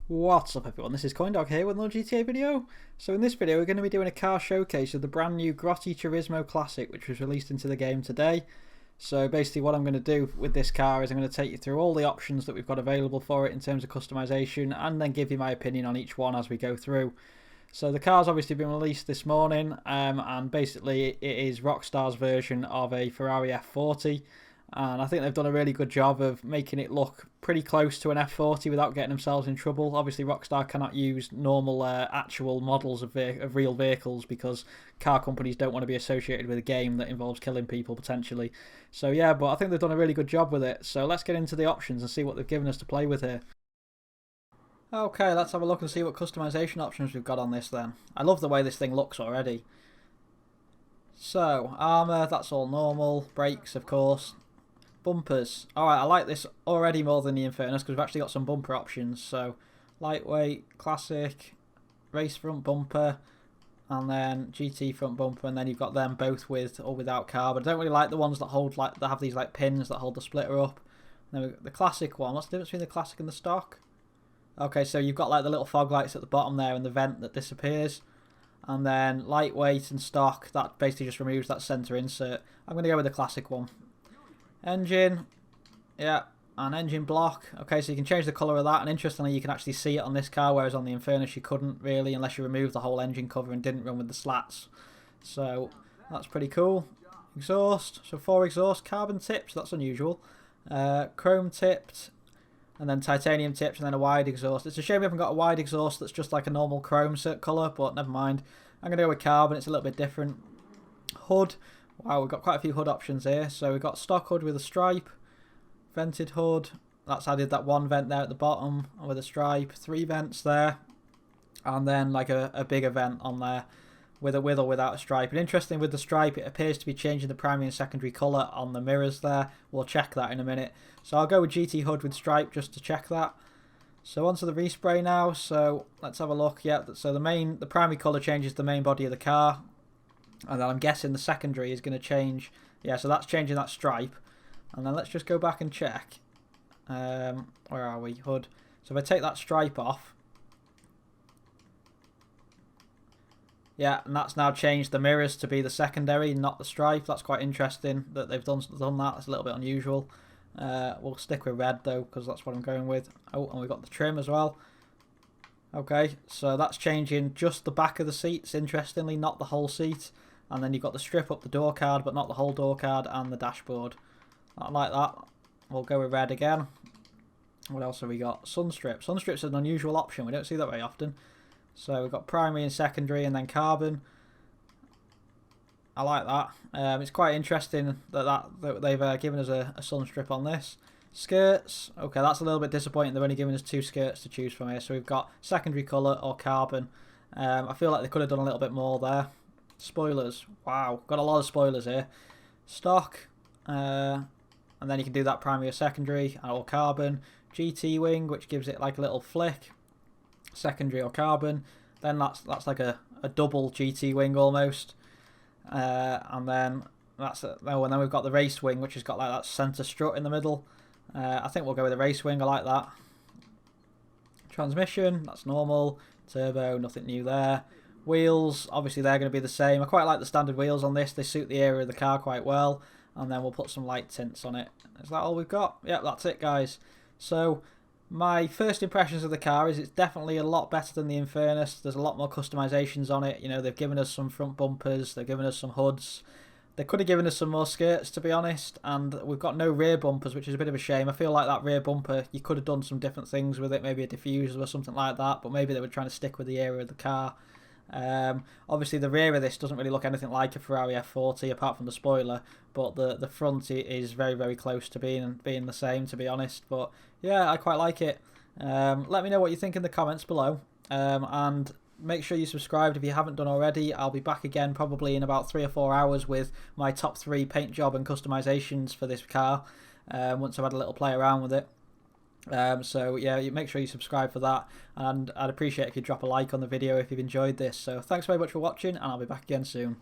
What's up everyone, this is CoyneDawg here with another GTA video. So in this video we're going to be doing a car showcase of the brand new Grotti Turismo Classic, which was released into the game today. So basically what I'm going to do with this car is I'm going to take you through all the options that we've got available for it in terms of customization, and then give you my opinion on each one as we go through. So the car's obviously been released this morning, and basically it is Rockstar's version of a Ferrari F40. And I think they've done a really good job of making it look pretty close to an F40 without getting themselves in trouble. Obviously, Rockstar cannot use normal actual models of real vehicles because car companies don't want to be associated with a game that involves killing people potentially. So yeah, but I think they've done a really good job with it. So let's get into the options and see what they've given us to play with here. Okay, let's have a look and see what customization options we've got on this then. I love the way this thing looks already. So, armour, that's all normal. Brakes, of course. Bumpers. Alright, I like this already more than the Infernus because we've actually got some bumper options. So, lightweight, classic, race front bumper, and then GT front bumper, and then you've got them both with or without carbon. I don't really like the ones that hold that have these like pins that hold the splitter up. And then we've got the classic one. What's the difference between the classic and the stock? Okay, so you've got like the little fog lights at the bottom there and the vent that disappears. And then lightweight and stock, that basically just removes that centre insert. I'm going to go with the classic one. Engine, yeah, and engine block. Okay, so you can change the colour of that, and interestingly you can actually see it on this car, whereas on the Infernus you couldn't really unless you removed the whole engine cover and didn't run with the slats. So that's pretty cool. Exhaust, so 4 exhaust, carbon tipped, that's unusual. Chrome tipped, and then titanium tipped, and then a wide exhaust. It's a shame we haven't got a wide exhaust that's just like a normal chrome colour, but never mind. I'm going to go with carbon, it's a little bit different. Hood. Wow, we've got quite a few hood options here. So we've got stock hood with a stripe, vented hood. That's added that one vent there at the bottom with a stripe, 3 vents there, and then like a bigger vent on there with or without a stripe. And interesting with the stripe, it appears to be changing the primary and secondary colour on the mirrors there. We'll check that in a minute. So I'll go with GT hood with stripe just to check that. So onto the respray now. So let's have a look. Yeah, so the primary colour changes the main body of the car. And then I'm guessing the secondary is going to change. Yeah, so that's changing that stripe. And then let's just go back and check. Where are we? Hood. So if I take that stripe off. Yeah, and that's now changed the mirrors to be the secondary, not the stripe. That's quite interesting that they've done that. That's a little bit unusual. We'll stick with red though, because that's what I'm going with. Oh, and we've got the trim as well. Okay, so that's changing just the back of the seats, interestingly, not the whole seat. And then you've got the strip up the door card, but not the whole door card, and the dashboard. I like that. We'll go with red again. What else have we got? Sunstrip. Sunstrip's an unusual option. We don't see that very often. So we've got primary and secondary, and then carbon. I like that. It's quite interesting that they've given us a sunstrip on this. Skirts. Okay, that's a little bit disappointing. They've only given us 2 skirts to choose from here. So we've got secondary colour or carbon. I feel like they could have done a little bit more there. Spoilers. Wow, got a lot of spoilers here. Stock. And then you can do that primary or secondary or carbon. GT wing, which gives it like a little flick. Secondary or carbon. Then that's like a double GT wing almost. And then and then we've got the race wing, which has got like that centre strut in the middle. I think we'll go with the race wing. I like that. Transmission, that's normal. Turbo, nothing new there. Wheels, obviously they're going to be the same. I quite like the standard wheels on this. They suit the area of the car quite well. And then we'll put some light tints on it. Is that all we've got? Yep, that's it, guys. So my first impressions of the car is it's definitely a lot better than the Infernus. There's a lot more customizations on it. You know, they've given us some front bumpers. They've given us some hoods. They could have given us some more skirts, to be honest, and we've got no rear bumpers, which is a bit of a shame. I feel like that rear bumper, you could have done some different things with it, maybe a diffuser or something like that, but maybe they were trying to stick with the area of the car. Obviously, the rear of this doesn't really look anything like a Ferrari F40, apart from the spoiler, but the front is very, very close to being the same, to be honest. But yeah, I quite like it. Let me know what you think in the comments below, and make sure you subscribed if you haven't done already. I'll be back again probably in about 3 or 4 hours with my top 3 paint job and customizations for this car, once I've had a little play around with it. So yeah, make sure you subscribe for that, and I'd appreciate if you drop a like on the video if you've enjoyed this. So thanks very much for watching, and I'll be back again soon.